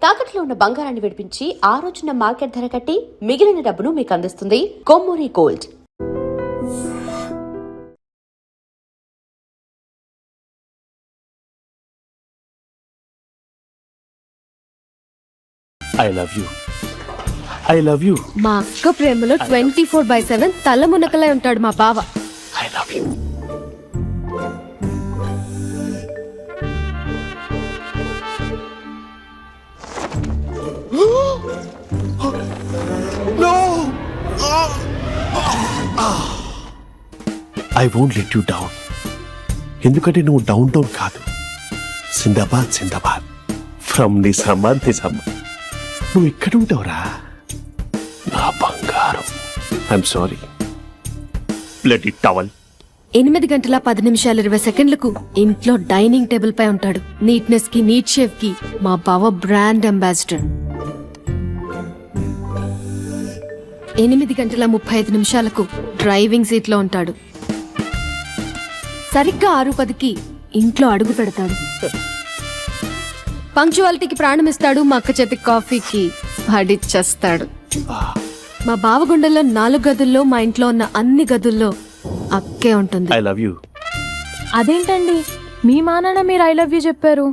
తాకట్లో ఉన్న బంగారాన్ని విడిపించి ఆ రోజున మార్కెట్ ధర కట్టి మిగిలిన డబ్బును మీకు అందిస్తుంది Kommuri gold. I love you. I love you. మా అక్క ప్రేమలో 24/7 తల మునకలై ఉంటాడు మా బావ. I love you. No! I won't let you down. ఎందుకంటే నువ్వు డౌన్ డౌన్ కాదు, జిందాబాద్ జిందాబాద్ ఫ్రమ్ నిజామాబాద్ నిజామాబాద్. నువ్వు ఇక్కడ ఉంటావురా నా బంగారం. I'm sorry. Bloody towel. 8 గంటల 10 నిమిషాలు 20 సెకండ్లకు ఇంట్లో డైనింగ్ టేబుల్ పై ఉంటాడు. నీట్నెస్ కి నీట్ షేఫ్ కి మా బావ బ్రాండ్ అంబాసిడర్. 8 గంటల 35 నిమిషాలకు డ్రైవింగ్ సీట్ లో ఉంటాడు. సరిగ్గా 6:10కి ఇంట్లో అడుగు పెడతాడు. పంక్చువాలిటీకి ప్రాణం ఇస్తాడు. మా అక్క చేతి కాఫీకి పడిచ్చేస్తాడు. మా బావ గుండెల్లో 4 గదుల్లో మా ఇంట్లో ఉన్న అన్ని గదుల్లో అక్కే ఉంటుంది. I love you. అదేంటండి మీ మానాన్న మీరు ఐ లవ్ యూ చెప్పారు,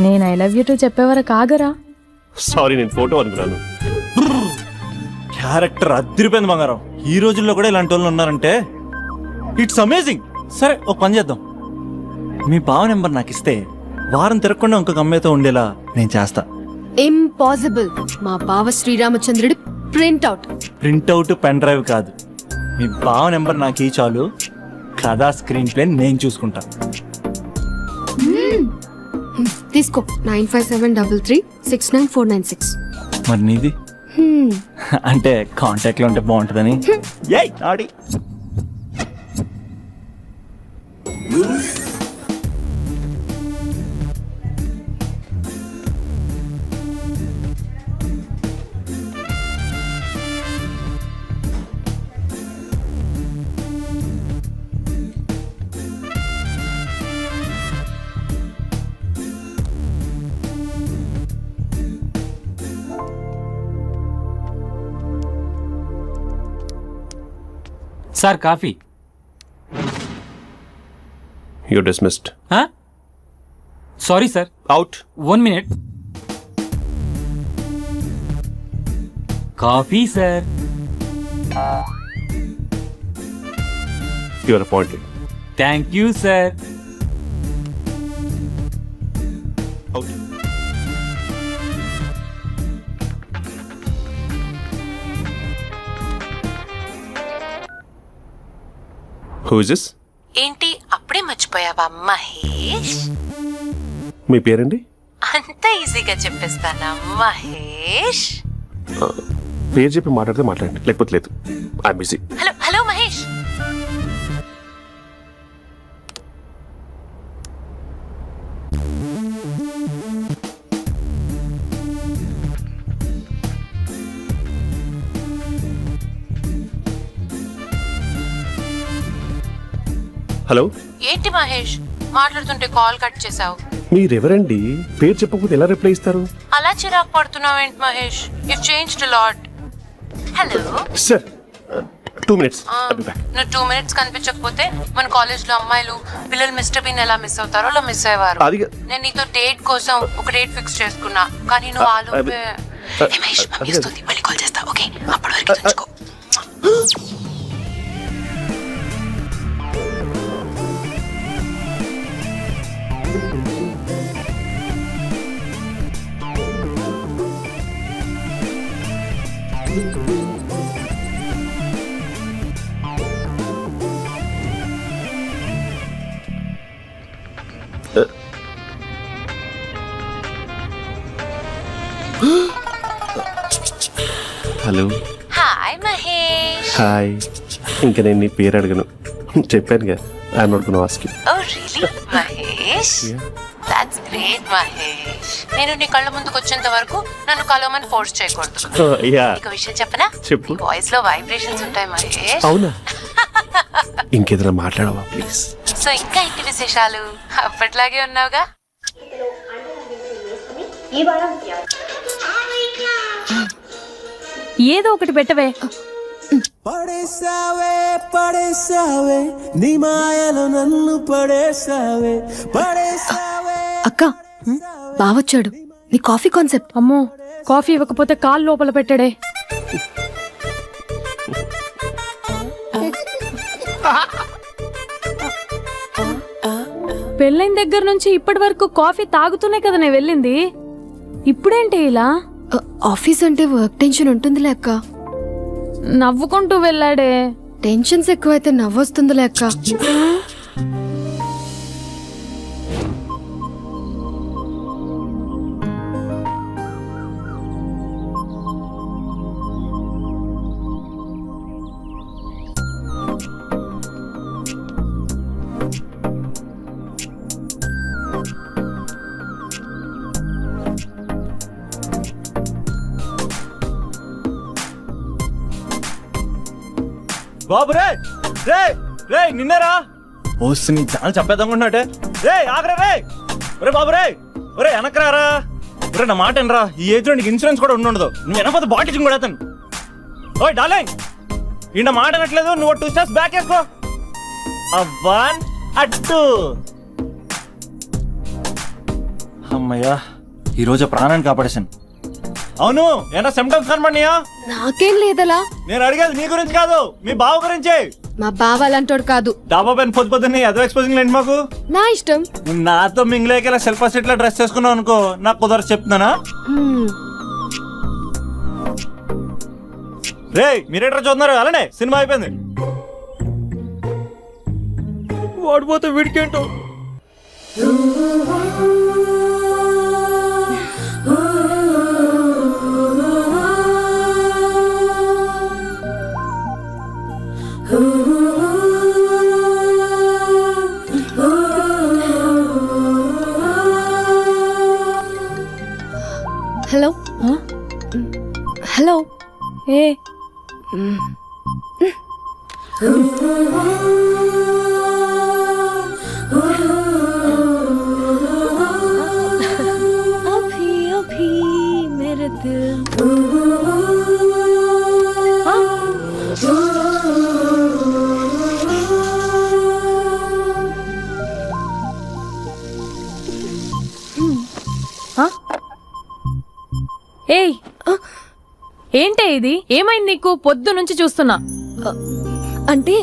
నేను ఐ లవ్ యూ టు చెప్పేవరకు ఆగరా? సారీ, నేను ఫోటో అనుకున్నాను. క్యారెక్టర్ అదిరిపోయింది బంగారం. ఈ రోజుల్లో కూడా ఇలాంటి వాళ్ళు ఉన్నారంటే ఇట్స్ అమేజింగ్. సరే ఒక పని చేద్దాం, మీ బావ నెంబర్ నాకు ఇస్తే వారం తిరగకుండా ఇంకొక అమ్మాయితో ఉండేలా నేను చేస్తా. ఇంపాసిబుల్. మా బావ శ్రీరామచంద్రుడి ప్రింట్అవుట్. ప్రింట్అవుట్ పెన్ డ్రైవ్ కాదు, మీ బావ నెంబర్ నాకు ఈ చాలు. కథా స్క్రీన్ ప్లే నేను చూసుకుంటా. తీసుకో. 9573369496. మరి నీది అంటే కాంటాక్ట్ లో ఉంటే బాగుంటుందని. ఏయ్ ఆడి sir coffee. You're dismissed. Sorry sir. Out. 1 minute. Coffee sir. You are appointed. Thank you sir. Out. Who is this? ఏంటి అప్పుడే మర్చిపోయావా మహేష్? మీ పేరండి? అంత ఈజీగా చెప్పేస్తానా మహేష్? పేరు చెప్పి మాట్లాడితే మాట్లాడండి, లేకపోతే లేదు. I'm busy. Hello hello Mahesh. Hello. ఏంటి మహేష్ మాట్లాడుతుంటే కాల్ కట్ చేసావు? మీరెవరండి? పేరు చెప్పకపోతే ఎలా రిప్లై ఇస్తారు? అలా చిరాకు పడుతున్నావు ఏంటి Mahesh? You changed a lot. Hello sir, 2 minutes. నువ్వు 2 minutes కనిపించకపోతే మన కాలేజ్ లో అమ్మాయిలు పిల్లలు మిస్టర్ బీన్ ఎలా మిస్ అవుతారో అలా మిస్ అయ్యేవారు. నేను నీతో డేట్ కోసం ఒక డేట్ ఫిక్స్ చేసుకున్నా, కానీ నువ్వు ఆలోపే. మహేష్ మమ్మీ వస్తుంది, మళ్ళీ కాల్ చేస్తా. ఓకే, అప్పటి వరకు తెచ్చుకో. హలో. హాయ్ మహేష్. హాయ్. ఇంకా నేను నీ పేరు అడగను, చెప్పానుగా. I'm not gonna ask you. Oh really Mahesh? That's great Mahesh. నేను నీ కళ్ళ ముందుకు వచ్చేంత వరకు నన్ను కలవమని ఫోర్స్ చేయకూడదు. నీకు విషయం చెప్పనా? చెప్పు. వాయిస్ లో వైబ్రేషన్స్ ఉంటాయి మహేష్. అవునా? ఇంకేదైనా మాట్లాడవా ప్లీజ్? సో ఇంకా ఇంటి విశేషాలు? అప్పట్లాగే ఉన్నావుగా? ఏదో ఒకటి పెట్టవే. పడేసావే పడేసావే నీ మాయలో నన్ను పడేసావే పడేసావే. అక్క బావొచ్చాడు. నీ కాఫీ కాన్సెప్ట్. అమ్మో, కాఫీ ఇవ్వకపోతే కాలు లోపల పెట్టడే. పెళ్ళైన దగ్గర నుంచి ఇప్పటి వరకు కాఫీ తాగుతూనే కదా నేను వెళ్ళింది. ఇప్పుడేంటి ఇలా? ఆఫీస్ అంటే వర్క్ టెన్షన్ ఉంటుందిలే అక్క. నవ్వుకుంటూ వెళ్ళాడే. టెన్షన్స్ ఎక్కువైతే నవ్వొస్తుందిలే అక్క. బాబు రే రే రే నిన్నేరా వస్తు నీ చాలా చెప్పేద్దామన్నట్టే. రే ఆగరా రే. ఒరే బాబు రే. ఒరే వెనకరారా. ఒరే నా మాట వినరా. ఈ ఏజ్ లో నీకు ఇన్సూరెన్స్ కూడా ఉండదు. నువ్వు వెనకపోతే బాటిల్ కూడా అతను. ఓయ్ డార్లింగ్, ఈ నా మాట అనట్లేదు. నువ్వు 2 స్టెప్స్ బ్యాక్ వేసుకో. అవ్వాన్ అట్టు. అమ్మయ్యా, ఈ రోజు ప్రాణాన్ని కాపాడేశాను. అవును, ఏనా సిమ్టమ్స్ కనబడినాయా? నాకేం లేదలా. నేను అడిగేది మీ గురించి కాదు, మీ బావ గురించి. మా బావ అలాంటోడు కాదు. డాబా పైన పొద్దు పొద్దున్నే అదో ఎక్స్పోజింగ్ లేండి మాకు. నా ఇష్టం. నాతో మింగిలేక శిల్పా స్ట్రీట్ లో డ్రెస్ చేసుకున్నావు అనుకో, నాకు కుదరదు చెప్తున్నానా. రే మీరేట్రా చూస్తున్నారు? అలానే సినిమా అయిపోయింది. వాడిపోతే వీడికేంటో. Hello hello. ఏ అభి అభి మేరే దిల్. ఏయ్, ఏంటే ఇది? ఏమైంది నీకు? పొద్దు నుంచి చూస్తున్నా. అంటే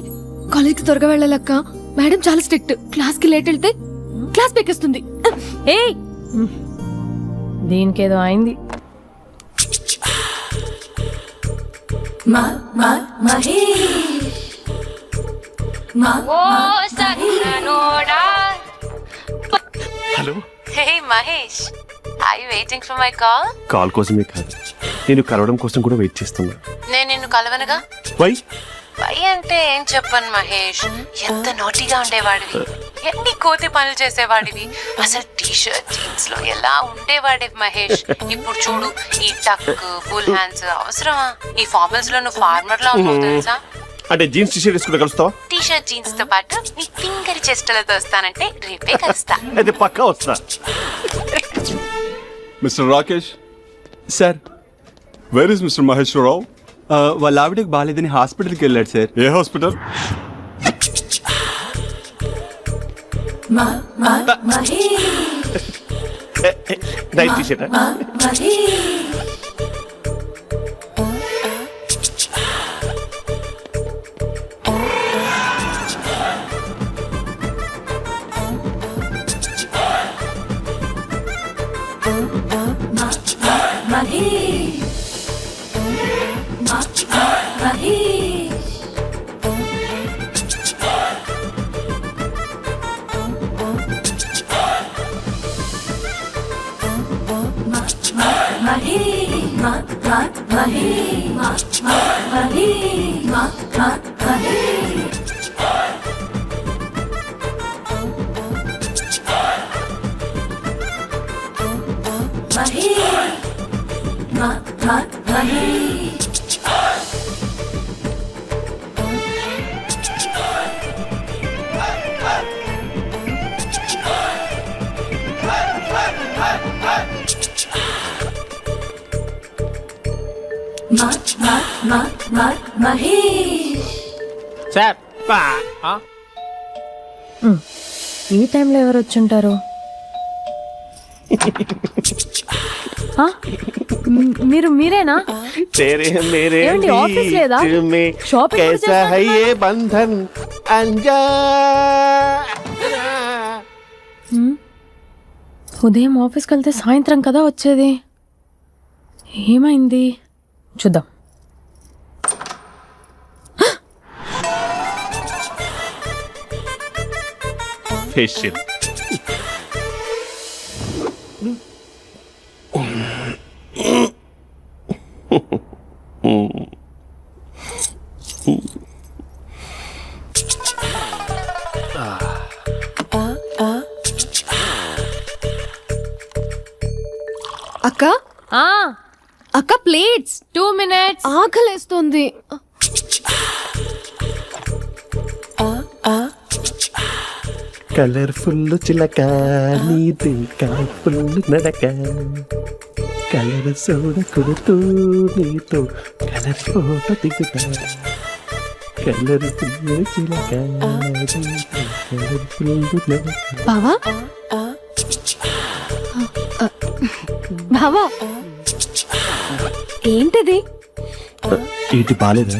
కాలేజ్కి త్వరగా వెళ్ళాలక్క. మేడం చాలా స్ట్రిక్ట్. క్లాస్ కి లేట్ వెళ్తే క్లాస్ పెక్కేస్తుంది. ఏయ్, దీనికేదో అయింది. Hello. Hey Mahesh, I waiting for my call. Call కోసమే కాదు, నేను కలవడం కోసం కూడా వెయిట్ చేస్తున్నా. నేను నిన్ను కలవనుగా. వై? వై అంటే ఏం చెప్పను మహేష్. ఎంత నోటిగా ఉండేవాడివి, ఎన్ని కోతి పనులు చేసేవాడివి. అసలు టీ షర్ట్ జీన్స్ లో ఎలా ఉండేవాడివి మహేష్. ఇప్పుడు చూడు, ఈ టక్ ఫుల్ హ్యాండ్స్ అవసరమా? ఈ ఫార్మల్స్ లో నువ్వు ఫార్మర్ లా ఉన్నావు తెలుసా. అంటే జీన్స్ టీ షర్ట్ వేసుకుంటే కలుస్తావా? టీ షర్ట్ జీన్స్ తో పాటు నీ ఫింగర్ చెస్టలతో వస్తానంటే రేపే కలుస్తా. అయితే పక్కా వస్తా. Mister Rakesh, sir, where is mister Maheswararao? వాళ్ళ ఆవిడకి బాగాలేదని హాస్పిటల్కి వెళ్ళాడు సార్. ఏ hospital? Night T shirt. Sir ఈ టైంలో ఎవరు వచ్చుంటారు? ఆ? మీరేనా? तेरे मेरे ఏమండి, ఆఫీస్ లేదా? बीच में షాపింగ్ కూడా कैसा है చేస్తున్నారు? ये बंधन अंजा ఉదయం ఆఫీస్కి వెళ్తే సాయంత్రం కదా వచ్చేది. ఏమైంది చూద్దాం. फेशियल అక్క ఆ అక్క ప్లేట్స్ 2 minutes. ఆకలేస్తుంది. కలర్ఫుల్ చిలక నీది కలర్ఫుల్ నడక కలర్ సోడ కొడుతూ నీతో కలర్ ఫోటో దిగుతా కలర్ఫుల్ చిలక కలర్ఫుల్ నడక. బావా బావా ఏంటిది? ఇది బాలేదా?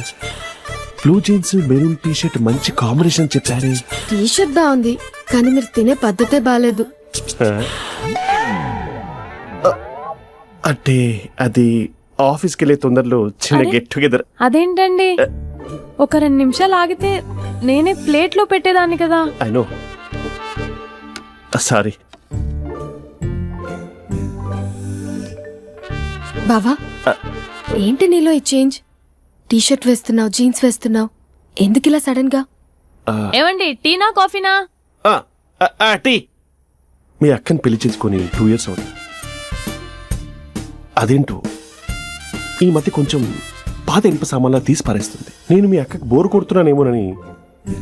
Blue jeans maroon T shirt మంచి కాంబినేషన్ చెప్పారే. టీషర్ట్ బాగుంది కానీ మీరు తినే పద్ధతే బాలేదు. అంటే అది ఆఫీస్కి వెళ్ళే తొందరలో చిన్న అరే? Get together. అదేంటండి, ఒక 2 నిమిషాలు ఆగితే నేనే ప్లేట్లో పెట్టేదాన్ని కదా. I know, sorry. బావా ఏంటి నీలో ఈ చేంజ్? టీషర్ట్ వేస్తున్నావు, జీన్స్ వేస్తున్నావు, ఎందుకు ఇలా సడన్ గా? ఏమండి, టీనా కాఫీనా? టీ. మీ అక్కని పెళ్లి చేసుకొని 2 years అవుతుంది. అదేంటో ఈ మధ్య కొంచెం పాత ఇనుప సామాన్లా తీసి పారేస్తుంది. నేను మీ అక్కకి బోర్ కొడుతున్నానేమోనని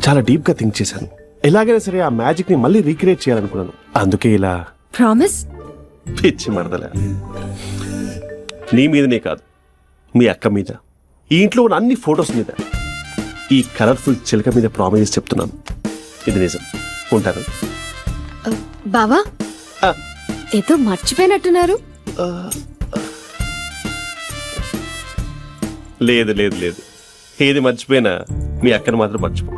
చాలా డీప్ గా థింక్ చేశాను. ఎలాగైనా సరే ఆ మ్యాజిక్ ని మళ్ళీ రీక్రియేట్ చేయాలనుకున్నాను. అందుకే ఇలా. ప్రామిస్? పిచ్చి మరదల, నీ మీదనే కాదు, మీ అక్క మీద, ఈ ఇంట్లో ఉన్న అన్ని ఫొటోస్ మీద, ఈ కలర్ఫుల్ చిలక మీద ప్రామిస్ చెప్తున్నాను. ఇది నిజం. ఉంటాను. బావా ఆ. ఏదో మర్చిపోయినట్టున్నారు. లేదు లేదు లేదు, ఏది మర్చిపోయినా మీ అక్కను మాత్రం మర్చిపో.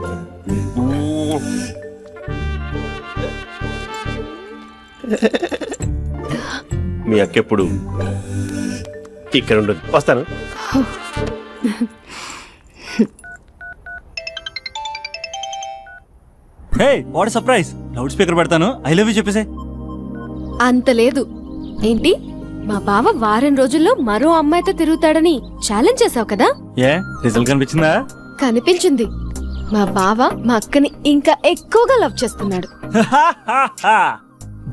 మీ అక్క ఎప్పుడు ఇక్కడ ఉండదు. వస్తాను. Hey what surprise. Loud speaker పెడతాను, ఐ లవ్ యూ చెప్పేసే. అంత లేదు. ఏంటి, మా బావ వారం రోజుల్లో మరో అమ్మాయితో తిరుగుతాడని ఛాలెంజ్ చేసావు కదా? ఏ రిజల్ట్ కనిపించిందా? కనిపించింది. మా బావ మా అక్కని ఇంకా ఎక్కువగా లవ్ చేస్తున్నాడు.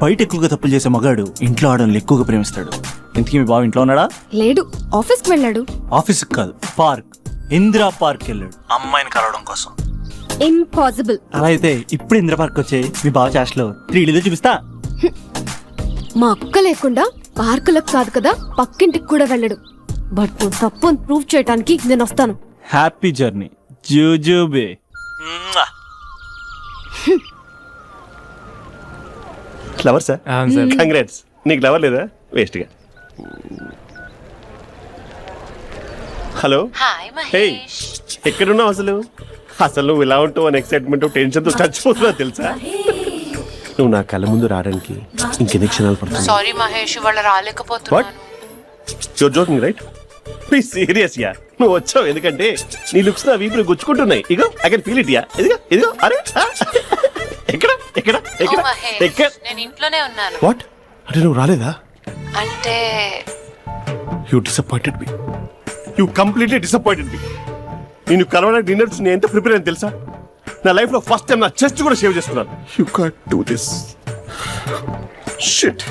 బయట ఎక్కువగా తప్పులు చేసే మగాడు ఇంట్లో ఆడవాళ్ళు ఎక్కువగా ప్రేమిస్తాడు. ఇంతకీ మీ బావ ఇంట్లో ఉన్నాడా? లేడు, ఆఫీస్కి వెళ్ళాడు. ఆఫీస్ కాదు, పార్క్, ఇందిరా పార్క్ వెళ్ళాడు అమ్మాయిని కలవడం కోసం. ఇంపాసిబుల్. అలా అయితే ఇప్పుడు ఇందిరా పార్క్ వచ్చే మీ బావ చాష్లో 3Dలో చూపిస్తా. మా అక్క లేకుండా పార్కులకు కాదు కదా పక్కింటికి కూడా వెళ్ళడు. బట్ నువ్వు తప్పు అని ప్రూవ్ చేయడానికి నేను వస్తాను. హ్యాపీ జర్నీ జూజూబే. Flower sir, congrats. నీకు ఫ్లవర్ లేదా? వేస్ట్ గా. హలో. Hi hey, Mahesh. ఎక్కడున్నావు అసలు? అసలు నువ్వు ఇలా ఉంటావు అని ఎక్సైట్మెంట్ టెన్షన్ తో చచ్చిపోతున్నావు తెలుసా? నువ్వు నా కళ్ళ ముందు రావడానికి ఇంకెన్ని క్షణాలు పడుతుంది? సారీ మహేష్, ఇవాళ రాలేకపోతున్నాను. Your joking right? Please serious yeah. నువ్వు వచ్చావు ఎందుకంటే నీ లుక్స్ నా వీపులు గుచ్చుకుంటున్నాయి. ఇగో I can feel it yeah. ఇదిగో ఇదిగో. అరే ఎక్కడ ఎక్కడ ఓ ఎక్కడ మహేష్, ఎక్కడ? నేను ఇంట్లోనే ఉన్నాను. వాట్ అంటే నువ్వు రాలేదా? అంటే you disappointed me. You completely disappointed me. నేను కలవడానికి డిన్నర్స్ నేను ఎంత ప్రిపేర్ అని తెలుసా? నా లైఫ్ లో ఫస్ట్ టైం నా చెస్ట్ కూడా సేవ్ చేసుకున్నాను. You can't do this. Shit.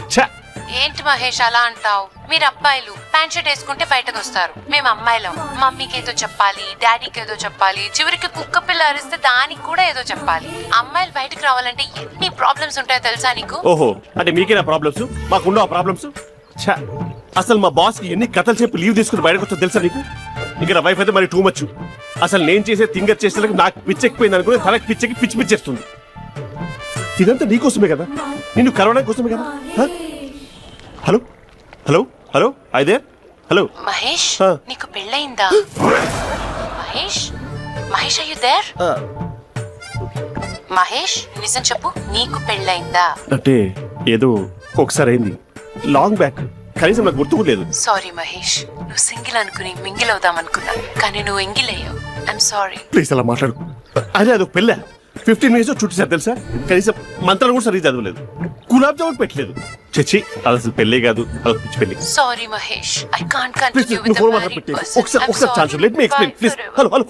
ఏంటి మహేష్ అలా అంటావు? మీరు అబ్బాయిలు ప్యాంట్ షర్ట్ వేసుకుంటే బయటకు వస్తారు. మేము అమ్మాయిలం మమ్మీకి ఏదో చెప్పాలి, డాడీకి ఏదో చెప్పాలి, చివరికి కుక్క పిల్ల అరిస్తే దానికి కూడా ఏదో చెప్పాలి. అమ్మాయిలు బయటకు రావాలంటే ఎన్ని ప్రాబ్లమ్స్ ఉంటాయో తెలుసా నీకు? ఓహో, అంటే మీకేనా ప్రాబ్లమ్స్? మాకుండవు ప్రాబ్లమ్స్? అసలు మా బాస్ కి ఎన్ని కథలు చెప్పి లీవ్ తీసుకుని బయటకు వచ్చా తెలుసా నీకు? ఇంకా నా వైఫ్ అయితే మరి టూ మచ్. అసలు నేను చేసే థింగర్ చేసేందుకు నాకు పిచ్చెక్కిపోయింది అనుకుని తనకి పిచ్చెక్కి పిచ్చి పిచ్చేస్తుంది. ఇదంతా నీకోసమే కదా, నిన్ను కరోనా కోసమే కదా. హ? హలో హలో హలో అయితే హలో మహేష్ ఆ. నీకు పెళ్ళయిందా? Mahesh Mahesh are you there? మహేష్ నిజం చెప్పు, నీకు పెళ్ళయిందా? అంటే ఏదో ఒకసారి అయింది, లాంగ్ బ్యాక్, కనీసం నాకు గుర్తుకు లేదు. సారీ మహేష్, నువ్వు సింగిల్ అనుకుని మింగిల్ అవుదాం అనుకున్నా, కానీ నువ్వు ఎంగిల్ అయ్యావు. I'm sorry. ప్లీజ్ అలా మాట్లాడు. అదే అదొక పెళ్ళ 15 మినిట్స్ చుట్టేసారు తెలుసా. కనీసం మంత్రాలు కూడా సరిగ్గా చదవలేదు, గులాబ్ జామున్ పెట్టలేదు. చచ్చి అది అసలు పెళ్ళే కాదు, అదొక పిచ్చి పెళ్ళి. Sorry Mahesh, I can't please continue నువ్వు విత్ ఫోన్ ద మాత్రం మ్యారీడ్ పెట్టి పర్సన్. ఒకసారి chance let me explain please. Hello hello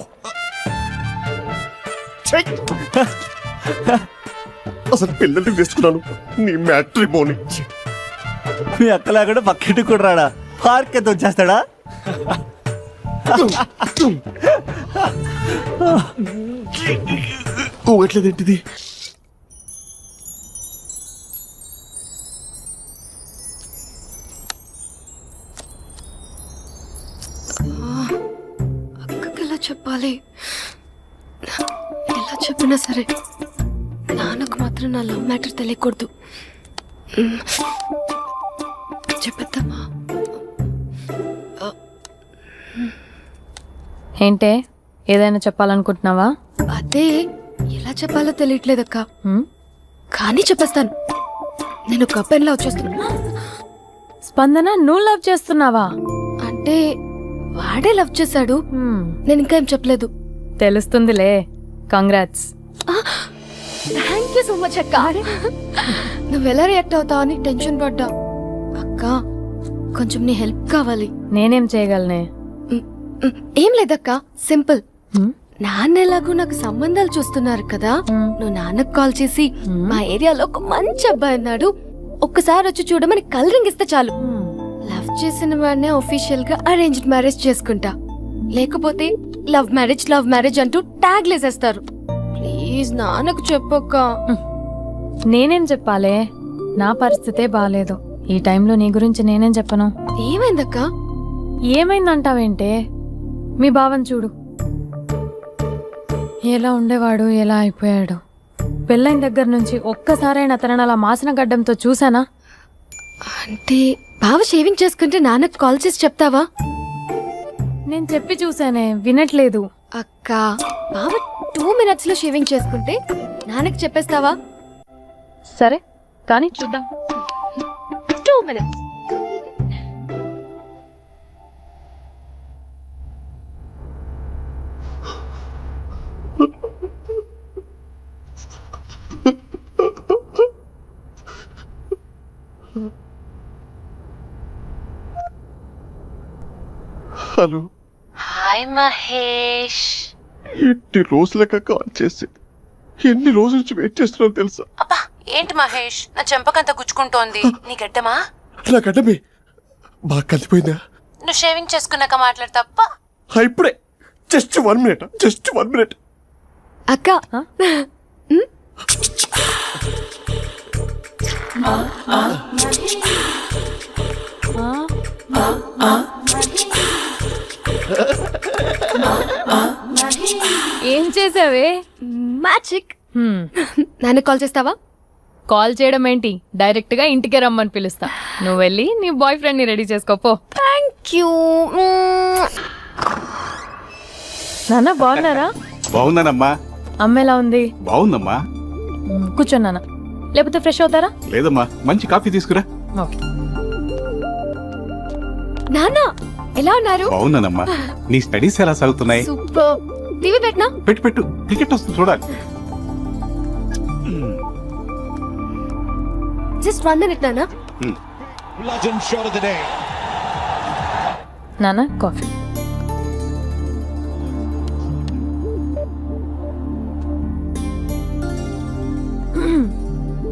అసలు పిల్లల్ని వేసుకున్నాను నీ మ్యాట్రిమోని. మీ అక్కలా కూడా పక్కింటికి కూడా రాడా? పార్క్ ఎంత వచ్చేస్తాడా? ఊగట్లేదేంటిది? అక్కకి ఎలా చెప్పాలి? ఎలా చెప్పినా సరే నాన్నకు మాత్రం నా లవ్ మ్యాటర్ తెలియకూడదు. చెప్పేద్దామా? ఏంటే ఏదైనా చెప్పాలనుకుంటున్నావా? అదే ఎలా చెప్పాలో తెలియట్లేదక్క, హ్మ్? కానీ చెప్పేస్తాను. నేను ఒక అబ్బాయిలా వచ్చేస్తున్నా. స్పందన నువ్వు లవ్ చేస్తున్నావా? అంటే వాడే లవ్ చేశాడు, హ్మ్, నేను ఇంకా ఏం చెప్పలేదు. తెలుస్తుందిలే. Congrats. Thank you so much అక్క. నువ్వు ఎలా రియాక్ట్ అవుతావు అని టెన్షన్ పడ్డా. అక్క కొంచెం నీ హెల్ప్ కావాలి. నేనేం చేయగలనే? ఏం లేదక్క, సింపుల్. హ్మ్? నాన్న ఎలాగో నాకు సంబంధాలు చూస్తున్నారు కదా, హ్మ్. నువ్వు నాన్నకు కాల్ చేసి మా ఏరియాలో ఒక మంచి అబ్బాయి అన్నాడు, ఒక్కసారి వచ్చి చూడమని కలరింగ్ ఇస్తే చాలు. హ్మ్. లవ్ చేసిన వాడినే ఒఫీషియల్ గా అరేంజ్డ్ మ్యారేజ్ చేసుకుంటా, లేకపోతే లవ్ మ్యారేజ్ అంటూ ట్యాగ్ లేసేస్తారు. ప్లీజ్ నాన్నకు చెప్పక్క. నేనేం చెప్పాలే? నా పరిస్థితే బాలేదు. ఈ టైంలో నీ గురించి నేనేం చెప్పను? ఏమైందక్క? ఏమైందంటావేంటే? మీ భావం చూడు, ఎలా ఉండేవాడు, ఎలా అయిపోయాడు. పెళ్ళైన దగ్గర నుంచి ఒక్కసారైనా తనని అలా మాసిన గడ్డంతో చూసానా? అంటే బావ షేవింగ్ చేసుకుంటే నాన్నకు కాల్ చేసి చెప్తావా? నేను చెప్పి చూసానే, వినట్లేదు. అక్క బావ 2 minutes లో షేవింగ్ చేసుకుంటే నాన్నకి చెప్పేస్తావా? సరే కానీ చూద్దాం. 2 minutes. Hello hi Mahesh. ఎన్ని రోజులక కాల్ చేసి ఎన్ని రోజుల నుంచి వెయిట్ చేస్తున్నావు తెలుసా? అబ్బా ఏంటి మహేష్, నా చెంపకంత గుచ్చుకుంటోంది. నీ గడ్డమా? నా గడ్డమే బాగా కలిపోయిందా? నువ్వు షేవింగ్ చేసుకున్నాక మాట్లాడు తప్ప. ఇప్పుడే జస్ట్ 1 minute. అక్క ఏం చేసావే? మ్యాజిక్. హ్మ్. నాన్నకు కాల్ చేస్తావా? కాల్ చేయడం ఏంటి, డైరెక్ట్ గా ఇంటికే రమ్మని పిలుస్తా. నువ్వు వెళ్ళి నీ బాయ్ ఫ్రెండ్ ని రెడీ చేసుకోపో. Thank you. నాన్న బాగున్నారా? బాగున్నానమ్మా. అమ్మ ఎలా ఉంది? బాగుందమ్మా. కూర్చోను నాన్న, లేకపోతే ఫ్రెష్ అవుతారా? లేదమ్మా, మంచి కాఫీ తీసుకురా. ఓకే. నాన్న ఎలా ఉన్నారు? బాగున్నానమ్మా. నీ స్టడీస్ ఎలా సాగుతున్నాయి? సూపర్. టీవీ పెట్టనా? పెట్టు, క్రికెట్ వస్తుంది చూడాలి. జస్ట్ 1 minute నాన్న. నాన్న కాఫీ.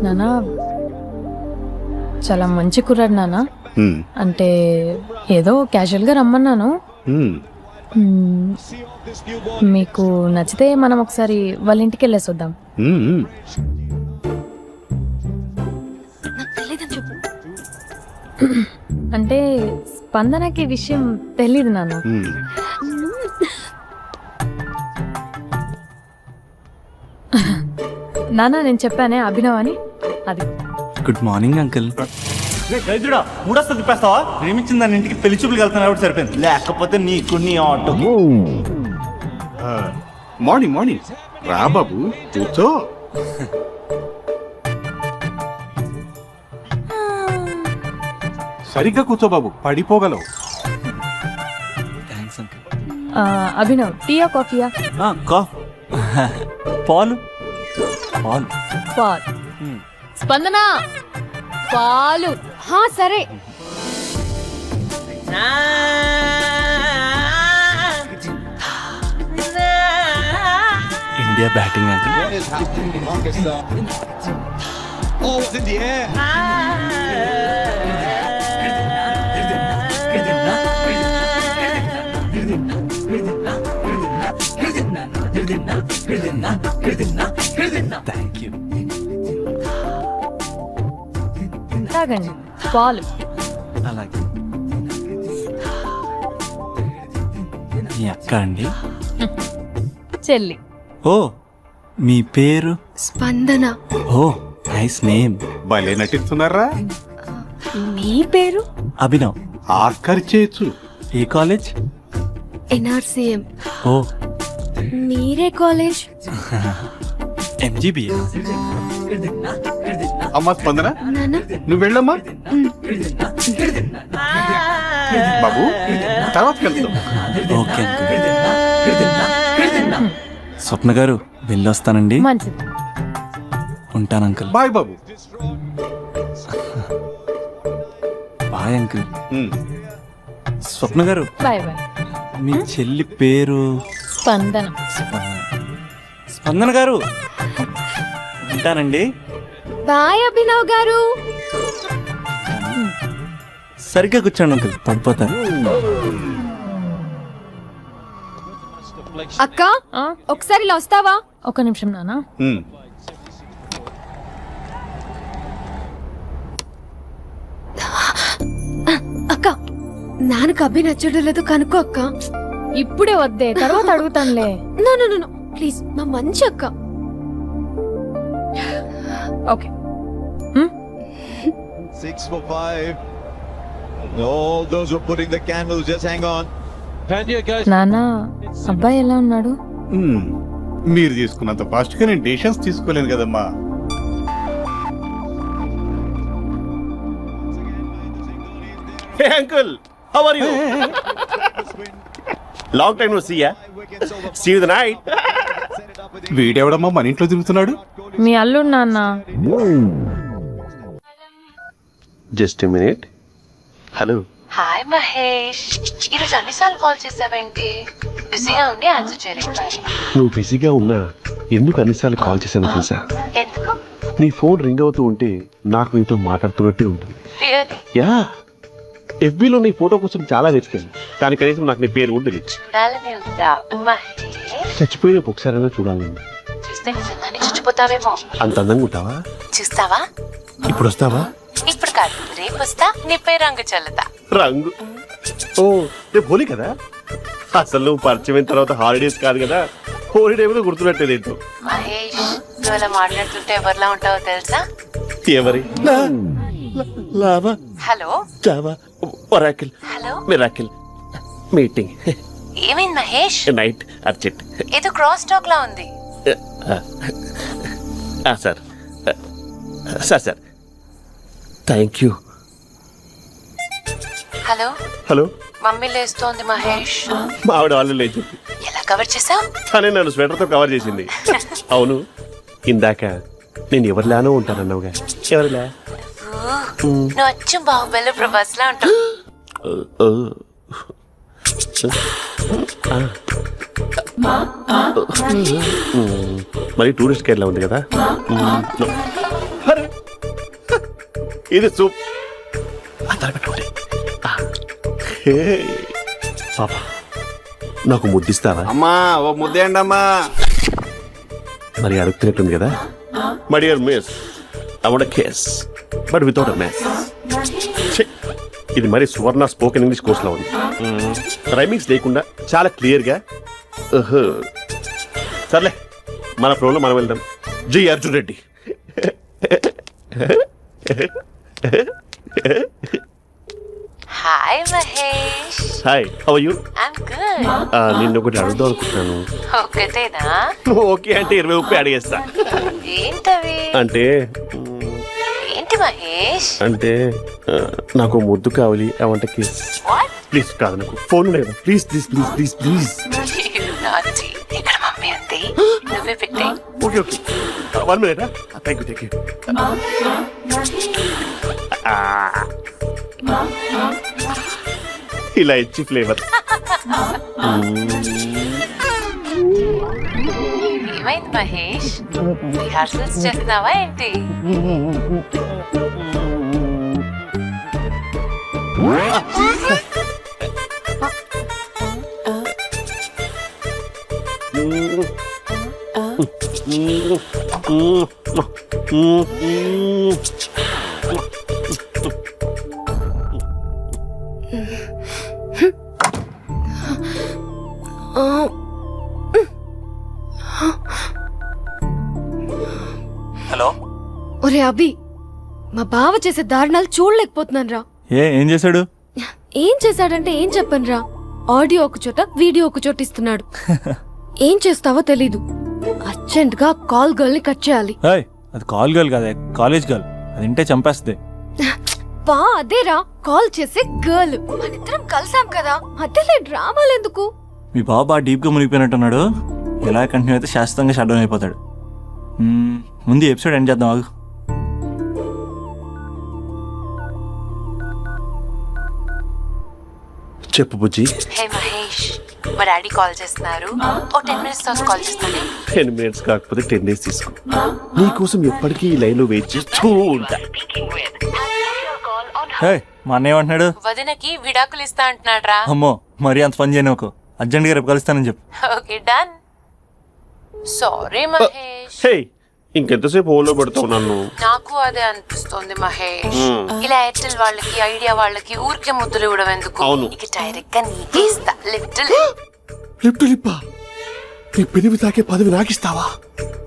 నాన్న చాలా మంచి కుర్రాడు నాన్న. అంటే ఏదో క్యాజువల్ గా రమ్మన్నాను. మ్మ్. మీకు నచ్చితే మనం ఒకసారి వాళ్ళ ఇంటికి వెళ్ళేసి వద్దాం. నాకు తెలియదని చెప్పు. అంటే స్పందనకి ఈ విషయం తెలీదు నాన్న. నాన్న నేను చెప్పానే అభినవ్ అని, అది. Good morning uncle. రైతుడా మూడొస్తా తిప్పేస్తావా? ప్రేమించిన దాని ఇంటికి పెళ్లి చూపులు వెళ్తాను కాబట్టి సరిపోయింది, లేకపోతే నీకు నీ ఆటో. మార్నింగ్ మార్నింగ్ రా బాబు, కూర్చో. సరిగ్గా కూర్చో బాబు, పడిపోగలవు. Thanks uncle. అభినవ్ టీయా కాఫీయా? పాలు పాలు. పాల్. స్పందన పాలు. సరే. India batting uncle. Thank you. తాగండి పాలు. అలాగే. మీ అక్క అండి? చెల్లి. ఓ మీ పేరు? స్పందన. ఓ నైస్ నేమ్. భలే నటిస్తున్నారా? మీ పేరు? అభినవ్. ఆస్కర్ చేయొచ్చు. ఏ కాలేజ్? ఎన్ఆర్సీఎం. ఓ మీరే కాలేజ్? ఎంజీబీఏ. అమ్మా స్పందన, నాన్న నువ్వు వెళ్ళమ్మా. బాబు తర్వాత కలుద్దాం. Okay uncle. స్వప్న గారు వెళ్ళొస్తానండి. మంచిది. ఉంటాను అంకుల్. బాయ్ బాబు. Bye uncle. స్వప్న గారు బాయ్ బాయ్. మీ చెల్లి పేరు? స్పందన. స్పందన గారు ఉంటానండి. బాయ్ అభినవ్ గారు. సరిగ్గా కూర్చోండి అంకుల్, పడిపోతాను. అక్క ఒకసారి ఇలా వస్తావా? ఒక నిమిషం నాన్న. అక్క నాన్నకు అభి నచ్చడం లేదు కనుక్కో అక్క. ఇప్పుడే వద్దే, తర్వాత అడుగుతానులే. నో ప్లీజ్, మా మంచి అక్క. Okay. 6 for 5. All those who are putting the candles, just hang on. నాన్న అబ్బాయి ఎలా ఉన్నాడు? మీరు తీసుకున్నంత ఫాస్ట్ గా నేను డెసిషన్స్ తీసుకోలేను కదమ్మా. Hey uncle, how are you? Long time no see ya. See you the night. వీడెవడమ్మా మన ఇంట్లో తిరుగుతున్నాడు? మీ అల్లుడు నాన్న. Just a minute. Hello. Hi Mahesh, ఈరోజు అన్నిసార్లు కాల్ చేసావేంటి? బిజీగా ఉండి ఆన్సర్ చేయలేదు. నువ్వు బిజీగా ఉన్నా ఎందుకు అన్నిసార్లు కాల్ చేశాను తెలుసా? ఎందుకు? నీ ఫోన్ రింగ్ అవుతూ ఉంటే నాకు నీతో మాట్లాడుతున్నట్టే ఉంటుంది. రియల్లీ? యా, ఎఫ్బీలో నీ ఫోటో కోసం చాలా వెతికాను, కానీ కనీసం నాకు నీ పేరు కూడా తెలియదు. చూడాలని ఉందా మహేష్? చచ్చిపోయిన ఒకసారైనా చూడాలి. చూస్తే నిజంగానే చచ్చిపోతావేమో. అంత అందంగా ఉంటావా? చూస్తావా? ఇప్పుడు వస్తావా? ఇప్పుడు కాదు, రేపు వస్తా, నీపై రంగు చల్లుతా. రంగు? ఓ రేపు హోలీ కదా. అసలు నువ్వు పరిచయం తర్వాత హాలిడేస్ కాదు కదా, హోలిడే కూడా గుర్తుపెట్టేది ఏంటో. మహేష్, నువ్వు అలా మాట్లాడుతుంటే ఎవరిలా ఉంటావో తెలుసా? ఎవరి? Lava, hello Java, Oracle, hello, miracle, meeting, ఏమైంది మహేష్? Night, urgent. ఏదో క్రాస్ టాక్ లా ఉంది. Sir sir sir thank you. Hello hello, mummy లేస్తోంది మహేష్. మా ఆవిడ వాళ్ళు లేదు, ఎలా కవర్ చేసావు? కానీ నన్ను స్వెటర్తో కవర్ చేసింది. అవును, ఇందాక నేను ఎవరిలానో ఉంటానన్నావుగా, ఎవరిలా? నువ్వు అచ్చం బాహుబలి ప్రభాస్ లా ఉంటావు. మరి టూరిస్ట్ గైడ్ లా ఉంది కదా. ఇది సూప్ పెట్టుకోండి. పాప నాకు ముద్దిస్తావా? అమ్మా ఓ ముద్దేయండి అమ్మా. మరి అడుగుతున్నట్టుంది కదా. My dear miss, I want a kiss but without a mess. ఇది మరి సువర్ణ స్పోకెన్ ఇంగ్లీష్ కోర్సులో ఉంది. రైమింగ్స్ లేకుండా చాలా క్లియర్గా. సర్లే, మన ప్రోలో మనం వెళ్దాం. Jai Arjun Reddy. Hi Mahesh. Hi, how are you? I'm good. నిన్ను ఒకటి అడుగుదాం అనుకుంటున్నాను. ఒకటేనా? నువ్వు ఓకే అంటే 20 అడిగేస్తా. ఏంటవి? అంటే ఏంటి మహేష్? అంటే నాకు ముద్దు కావాలి. అవంటకి వాట్? ప్లీజ్ కాదు, నాకు ఫోన్ లేదు. Please please please please please. నాటి ఇక్కడ మమ్మీ ఉంది, నువ్వే పెట్టే. Okay okay, 1 minute. Thank you. ఇలా ఇచ్చి ఫ్లేవర్. ఏమైంది మహేష్? రిహార్సల్స్ చేస్తున్నావా ఏంటి? హలో. ఒరే అభి, మా బావ చేసే దారుణాలు చూడలేకపోతున్నాను రా. ఏం చేశాడు? ఏం చేశాడంటే ఏం చెప్పను రా. ఆడియో ఒక చోట, వీడియో ఒక చోట ఇస్తున్నాడు. ఏం చేస్తావో తెలీదు. అర్జెంట్ గా కాల్ గర్ల్ ని కట్ చేయాలి. ఏయ్, అది కాల్ గర్ల్ కాదే, కాలేజ్ గర్ల్. అది వింటే చంపేస్తుంది. బా అదేరా, కాల్ చేసే గర్ల్. మనిద్దరం కలిసాం కదా, అదేలే డ్రామాలు ఎందుకు? మీ బాబు బాగా డీప్గా మునిగిపోయినట్టున్నాడు. ఎలా కంటిన్యూ అయితే శాశ్వతంగా షట్ డౌన్ అయిపోతాడు. ముందు ఎపిసోడ్ ఎండ్ చేద్దాం, ఆగు. చెప్పు బుజ్జి. హే మహేష్, మా డాడీ కాల్ చేస్తున్నారు. ఓ 10 minutes తర్వాత కాల్ చేస్తాను. 10 minutes కాకపోతే 10 days తీసుకో. నీకోసం ఎప్పటికీ ఈ లైన్ లో వెయిట్ చేస్తూ ఉంటా. హే, మా అన్నయ్య ఏమంటున్నాడు? వదినకి విడాకులు ఇస్తా అంటున్నాడు రా. అమ్మో, మరీ అంత పని చేయను. ఒక అర్జెంట్గా రేపు కలుస్తానని చెప్పు. Okay done. సారీ మహేష్. హే, ఇంకెంతసేపు హోల్లో పెడతావు నన్ను? నాకు అదే అనిపిస్తుంది మహేష్. ఇలా ఎయిర్టెల్ వాళ్ళకి, ఐడియా వాళ్ళకి ఊరికే ముద్దులు ఇవ్వడం ఎందుకు? అవును. ఇక డైరెక్ట్ గా నీకే ఇస్తా. లిటిల్ లిప్ టు లిప్పా? నీ పెనివి తాకే పదవి నాకిస్తావా?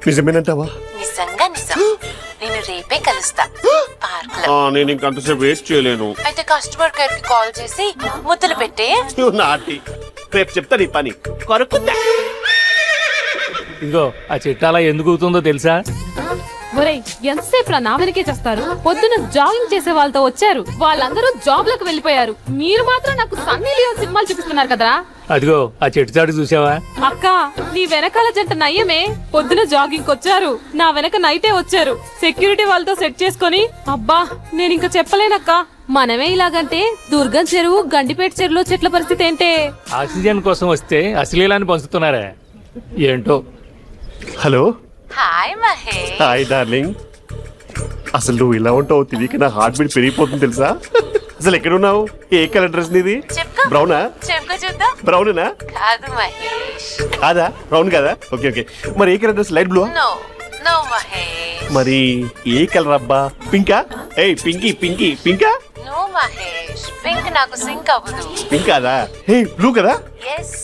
నిజమేనంటావా? నిజంగా నిజం. నేను రేపే కలుస్తా పార్క్ లో. నేను ఇంకంతసేపు వెయిట్ చేయలేను. అయితే కస్టమర్ కేర్ కి కాల్ చేసి ముద్దులు పెట్టే. నాటి రేపు చెప్తా నీ పని. కొరకుందా? ఇదిగో ఆ చెట్టు అలా ఎందుకు అవుతుందో తెలుసా? ఒరేయ్, ఎంతసేపు నా వెనకే చేస్తారు? పొద్దున జాగింగ్ చేసే వాళ్ళతో వచ్చారు, వాళ్ళందరూ జాబ్ లకు వెళ్ళిపోయారు. మీరు మాత్రం నాకు సన్నీ లియోన్ సినిమాలు చూపిస్తున్నారు కదరా. అదిగో ఆ చెట్టు చాటు చూసావా? అక్క, నీ వెనకాల జంట నయ్యమే. పొద్దున జాగింగ్ వచ్చారు, నా వెనక నైటే వచ్చారు. సెక్యూరిటీ వాళ్ళతో సెట్ చేసుకొని, అబ్బా నేను ఇంకా చెప్పలేనక్క. మనమే ఇలాగంటే దుర్గం చెరువు, గండిపేట చెరువులో చెట్ల పరిస్థితి ఏంటే? ఆక్సిజన్ కోసం వస్తే అశ్లీలాన్ని పంచుతున్నారా ఏంటో. Hello. Hi Mahesh. Hi darling. అసలు నువ్వు ఇలా ఉంటావు తిరిగి నా హార్ట్ బీట్ పెరిగిపోతుంది తెలుసా? అసలు ఎక్కడున్నావు? ఏ కలర్ డ్రెస్ నీది? చెప్పుకో. బ్రౌనా? చెప్పుకో చూద్దాం. బ్రౌనేనా? కాదు మహేష్. కాదా? బ్రౌన్ కదా? Okay okay. మరి ఏ colour dress? Light blue? No no Mahesh. మరి ఏ కలర్ అబ్బా? పింకా? ఏయ్ పింకీ పింకీ పింకా? నో మహేష్, పింక్ నాకు సింక్ అవ్వదు. పింక్ కాదా? హే బ్లూ కదా? ఎస్,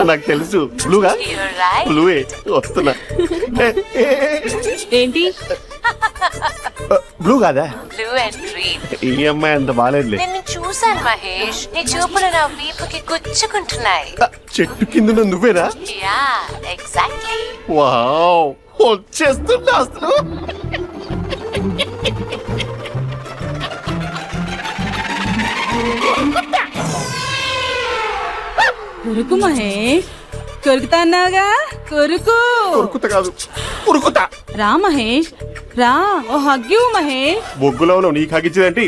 నాకు తెలుసు. బ్లూగా? You're right. బ్లూవే వస్తున్నా. ఏంటి? బ్లూ కాదా? Blue and green. ఈ అమ్మాయి అంత బాగాలేదులే. నేను చూసాను మహేష్, నీ చూపులు నా వీపుకి గుచ్చుకుంటున్నాయి. చెట్టు కింద నువ్వేనా? Yeah exactly. వావ్, వచ్చేస్తున్నా అసలు. కొరుకు మహేష్, కొరుకుతా అన్నావుగా, కొరుకు. ఉరుకుతా కాదు, ఉరుకుతా. రా మహేష్, రా. ఓ హగ్గు మహేష్. బొగ్గులో ఉన్నావు, నీకు హగించేదేంటి?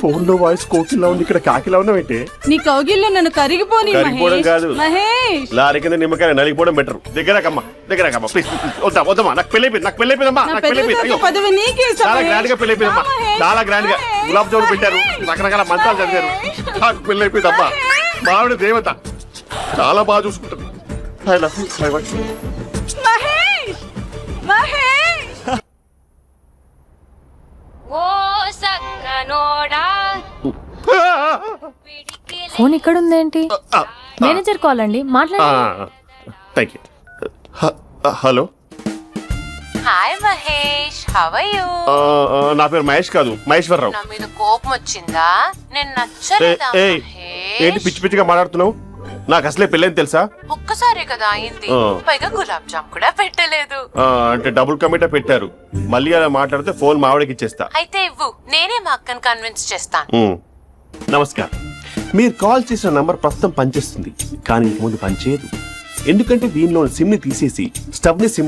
ఫోన్ లో వాయిస్ కోకిలా ఉంది, ఇక్కడ కాకిలా ఉన్నావేంటి? నీ కౌగిల్లో నన్ను కరిగిపోని కరిగిపోవడం కాదు, మహేష్. లారీ కింద నిమ్మకాయ నలిగిపోవడం బెటర్. దగ్గరకమ్మా దగ్గరకమ్మా ప్లీజ్. వద్దా వద్దమ్మా, నాకు పెళ్ళైపోయింది, నాకు పెళ్ళైపోయిందమ్మా, నాకు పెళ్ళైపోయింది. పదవి నీకే చాలా గ్రాండ్ గా పెళ్ళైపోయిందమ్మా, చాలా గ్రాండ్ గా. గులాబ్ జామున్ పెట్టారు, రకరకాల మంచాలు చదివారు. నాకు పెళ్ళైపోయిందమ్మా. మావిడ దేవత, చాలా బాగా చూసుకుంటుంది. మహేష్, మహేష్. ఓ సక్కనోడా. ఫోన్ ఇక్కడ ఉందేంటి మేనేజర్ కాల్ అండి మాట్లాడండి. Thank you. Hello, hi Mahesh, how are you? నా పేరు మహేష్ కాదు, మహేశ్వరరావు. నా మీద కోపం వచ్చిందా? నేను నచ్చలేదా ఏయ్, ఏంటి మహేష్? పిచ్చి పిచ్చిగా మాట్లాడుతున్నావు? నాకు అసలే పెళ్ళని తెలుసా? ఒక్కసారే కదా అయింది, పైగా గులాబ్ జామ్ కూడా పెట్టలేదు. అంటే డబుల్ కమిటా పెట్టారు. మళ్ళీ అలా మాట్లాడితే ఫోన్ మావిడకి ఇచ్చేస్తా. అయితే ఇవ్వు, నేనే మా అక్కని కన్విన్స్ చేస్తాను. నమస్కారం. మీరు కాల్ చేసిన నంబర్ ప్రస్తుతం పనిచేస్తుంది, కానీ ఇంక ముందు పనిచేయదు. ఎందుకంటే దీనిలో సిమ్ ని తీసేసి స్టవ్ ని సిమ్